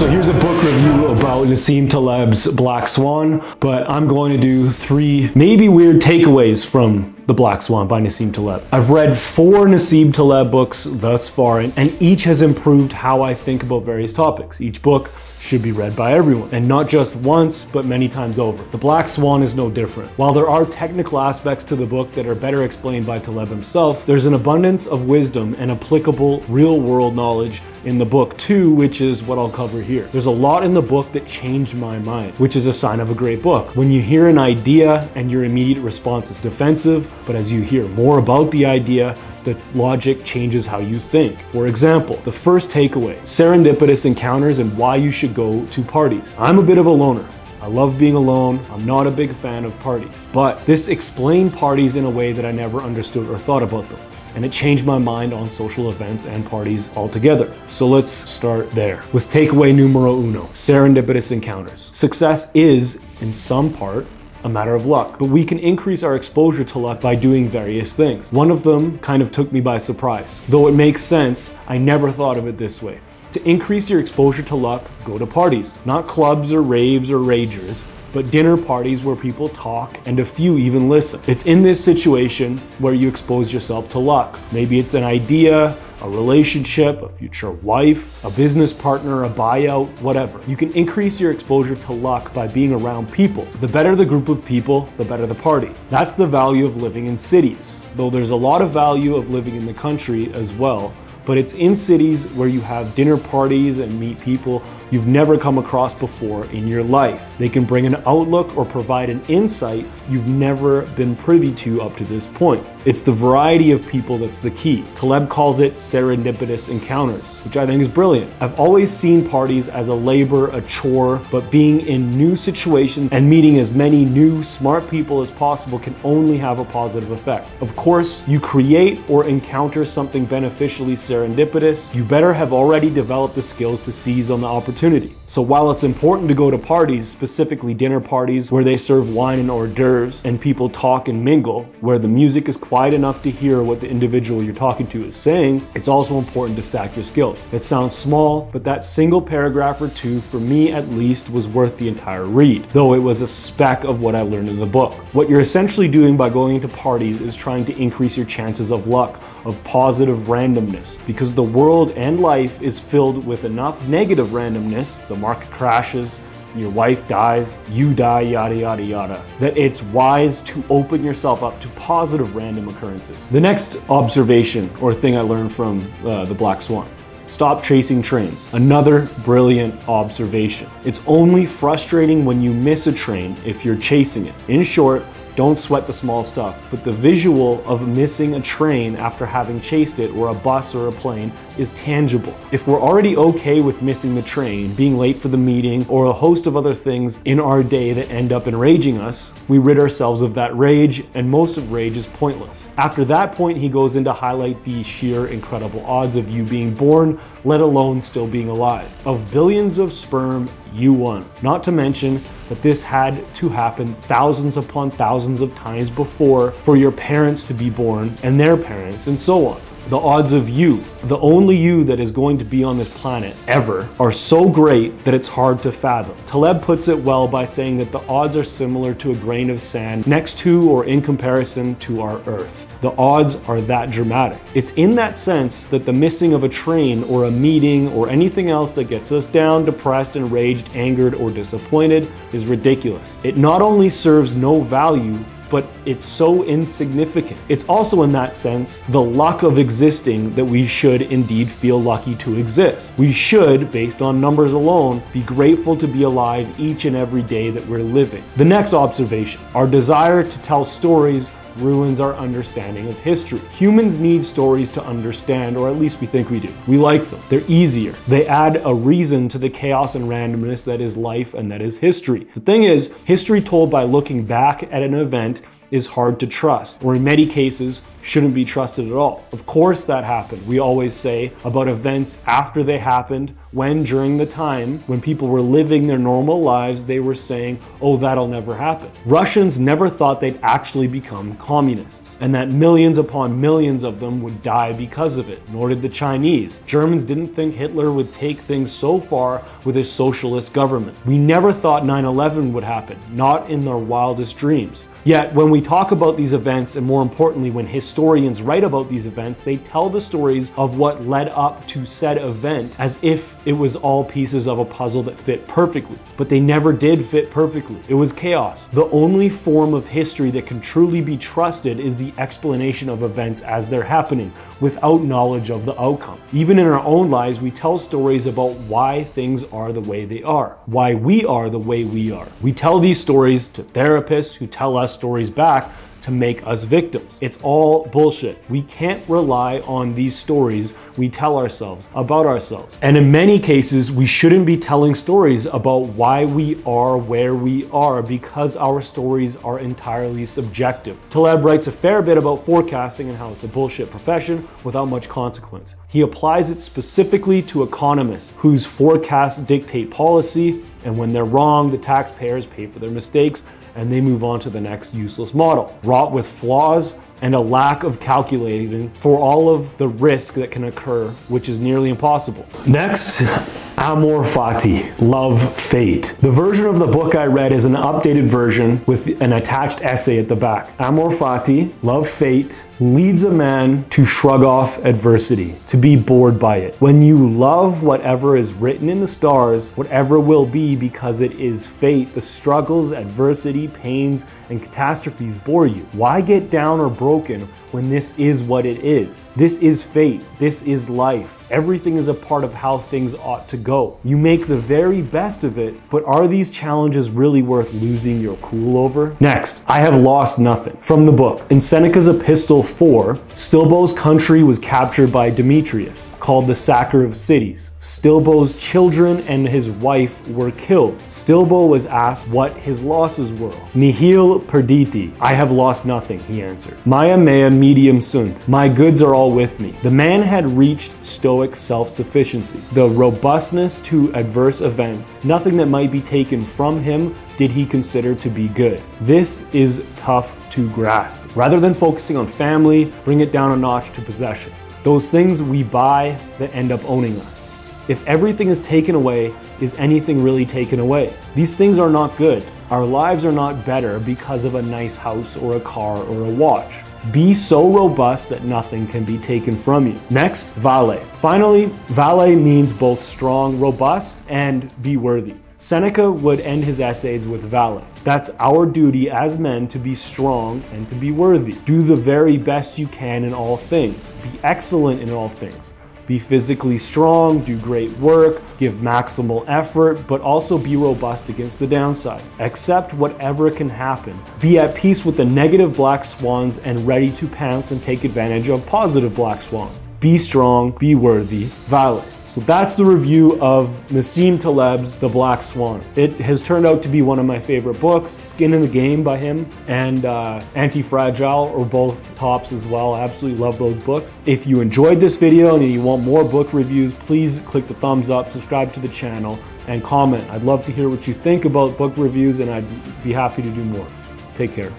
So here's a book review about Nassim Taleb's Black Swan, but I'm going to do 3 maybe weird takeaways from The Black Swan by Nassim Taleb. I've read 4 Nassim Taleb books thus far, and each has improved how I think about various topics. Each book should be read by everyone, and not just once, but many times over. The Black Swan is no different. While there are technical aspects to the book that are better explained by Taleb himself, there's an abundance of wisdom and applicable real-world knowledge in the book too, which is what I'll cover here. There's a lot in the book that changed my mind, which is a sign of a great book. When you hear an idea and your immediate response is defensive, but as you hear more about the idea, the logic changes how you think. For example, the first takeaway, serendipitous encounters and why you should go to parties. I'm a bit of a loner. I love being alone. I'm not a big fan of parties. But this explained parties in a way that I never understood or thought about them. And it changed my mind on social events and parties altogether. So let's start there. With takeaway numero uno, serendipitous encounters. Success is, in some part, a matter of luck, but we can increase our exposure to luck by doing various things. One of them kind of took me by surprise. Though it makes sense, I never thought of it this way. To increase your exposure to luck, go to parties. Not clubs or raves or ragers, but dinner parties where people talk and a few even listen. It's in this situation where you expose yourself to luck. Maybe it's an idea, a relationship, a future wife, a business partner, a buyout, whatever. You can increase your exposure to luck by being around people. The better the group of people, the better the party. That's the value of living in cities, though there's a lot of value of living in the country as well. But it's in cities where you have dinner parties and meet people you've never come across before in your life. They can bring an outlook or provide an insight you've never been privy to up to this point. It's the variety of people that's the key. Taleb calls it serendipitous encounters, which I think is brilliant. I've always seen parties as a labor, a chore, but being in new situations and meeting as many new, smart people as possible can only have a positive effect. Of course, you create or encounter something beneficially serendipitous, you better have already developed the skills to seize on the opportunity. So while it's important to go to parties, specifically dinner parties where they serve wine and hors d'oeuvres and people talk and mingle, where the music is quiet enough to hear what the individual you're talking to is saying, it's also important to stack your skills. It sounds small, but that single paragraph or two, for me at least, was worth the entire read, though it was a speck of what I learned in the book. What you're essentially doing by going to parties is trying to increase your chances of luck, of positive randomness, because the world and life is filled with enough negative randomness, the market crashes, your wife dies, you die, yada, yada, yada, that it's wise to open yourself up to positive random occurrences. The next observation or thing I learned from The Black Swan: stop chasing trains. Another brilliant observation. It's only frustrating when you miss a train if you're chasing it. In short, don't sweat the small stuff, but the visual of missing a train after having chased it, or a bus or a plane, is tangible. If we're already okay with missing the train, being late for the meeting, or a host of other things in our day that end up enraging us, we rid ourselves of that rage, and most of rage is pointless. After that point, he goes in to highlight the sheer incredible odds of you being born, let alone still being alive. Of billions of sperm, you won. Not to mention that this had to happen thousands upon thousands of times before for your parents to be born and their parents and so on. The odds of you, the only you that is going to be on this planet ever, are so great that it's hard to fathom. Taleb puts it well by saying that the odds are similar to a grain of sand next to or in comparison to our Earth. The odds are that dramatic. It's in that sense that the missing of a train or a meeting or anything else that gets us down, depressed, enraged, angered, or disappointed is ridiculous. It not only serves no value, but it's so insignificant. It's also in that sense the luck of existing that we should indeed feel lucky to exist. We should, based on numbers alone, be grateful to be alive each and every day that we're living. The next observation: our desire to tell stories ruins our understanding of history. Humans need stories to understand, or at least we think we do. We like them. They're easier. They add a reason to the chaos and randomness that is life and that is history. The thing is, history told by looking back at an event is hard to trust, or in many cases shouldn't be trusted at all. Of course that happened. We always say about events after they happened, when during the time when people were living their normal lives, they were saying, oh, that'll never happen. Russians never thought they'd actually become communists, and that millions upon millions of them would die because of it, nor did the Chinese. Germans didn't think Hitler would take things so far with his socialist government. We never thought 9/11 would happen, not in their wildest dreams. Yet, when we talk about these events, and more importantly, when historians write about these events, they tell the stories of what led up to said event as if it was all pieces of a puzzle that fit perfectly. But they never did fit perfectly. It was chaos. The only form of history that can truly be trusted is the explanation of events as they're happening, without knowledge of the outcome. Even in our own lives, we tell stories about why things are the way they are, why we are the way we are. We tell these stories to therapists who tell us stories back to make us victims. It's all bullshit. We can't rely on these stories we tell ourselves about ourselves. And in many cases, we shouldn't be telling stories about why we are where we are, because our stories are entirely subjective. Taleb writes a fair bit about forecasting and how it's a bullshit profession without much consequence. He applies it specifically to economists whose forecasts dictate policy, and when they're wrong, the taxpayers pay for their mistakes and they move on to the next useless model, wrought with flaws and a lack of calculating for all of the risk that can occur, which is nearly impossible. Next, Amor Fati, Love Fate. The version of the book I read is an updated version with an attached essay at the back. Amor Fati, Love Fate, leads a man to shrug off adversity, to be bored by it. When you love whatever is written in the stars, whatever will be because it is fate, the struggles, adversity, pains, and catastrophes bore you. Why get down or broken when this is what it is? This is fate. This is life. Everything is a part of how things ought to go. You make the very best of it, but are these challenges really worth losing your cool over? Next, I have lost nothing. From the book. In Seneca's Epistle 4, Stilbo's country was captured by Demetrius, called the Sacker of Cities. Stilbo's children and his wife were killed. Stilbo was asked what his losses were. Nihil perditi. I have lost nothing, he answered. Maya mea medium sunt. My goods are all with me. The man had reached Stoic self-sufficiency, the robustness to adverse events. Nothing that might be taken from him did he consider to be good. This is tough to grasp. Rather than focusing on family, bring it down a notch to possessions. Those things we buy that end up owning us. If everything is taken away, is anything really taken away? These things are not good. Our lives are not better because of a nice house or a car or a watch. Be so robust that nothing can be taken from you. Next, VALE. Finally, VALE means both strong, robust, and be worthy. Seneca would end his essays with VALE. That's our duty as men, to be strong and to be worthy. Do the very best you can in all things. Be excellent in all things. Be physically strong, do great work, give maximal effort, but also be robust against the downside. Accept whatever can happen. Be at peace with the negative black swans and ready to pounce and take advantage of positive black swans. Be strong, be worthy, VALE. So that's the review of Nassim Taleb's The Black Swan. It has turned out to be one of my favorite books. Skin in the Game by him and Anti-Fragile are both tops as well. I absolutely love those books. If you enjoyed this video and you want more book reviews, please click the thumbs up, subscribe to the channel, and comment. I'd love to hear what you think about book reviews, and I'd be happy to do more. Take care.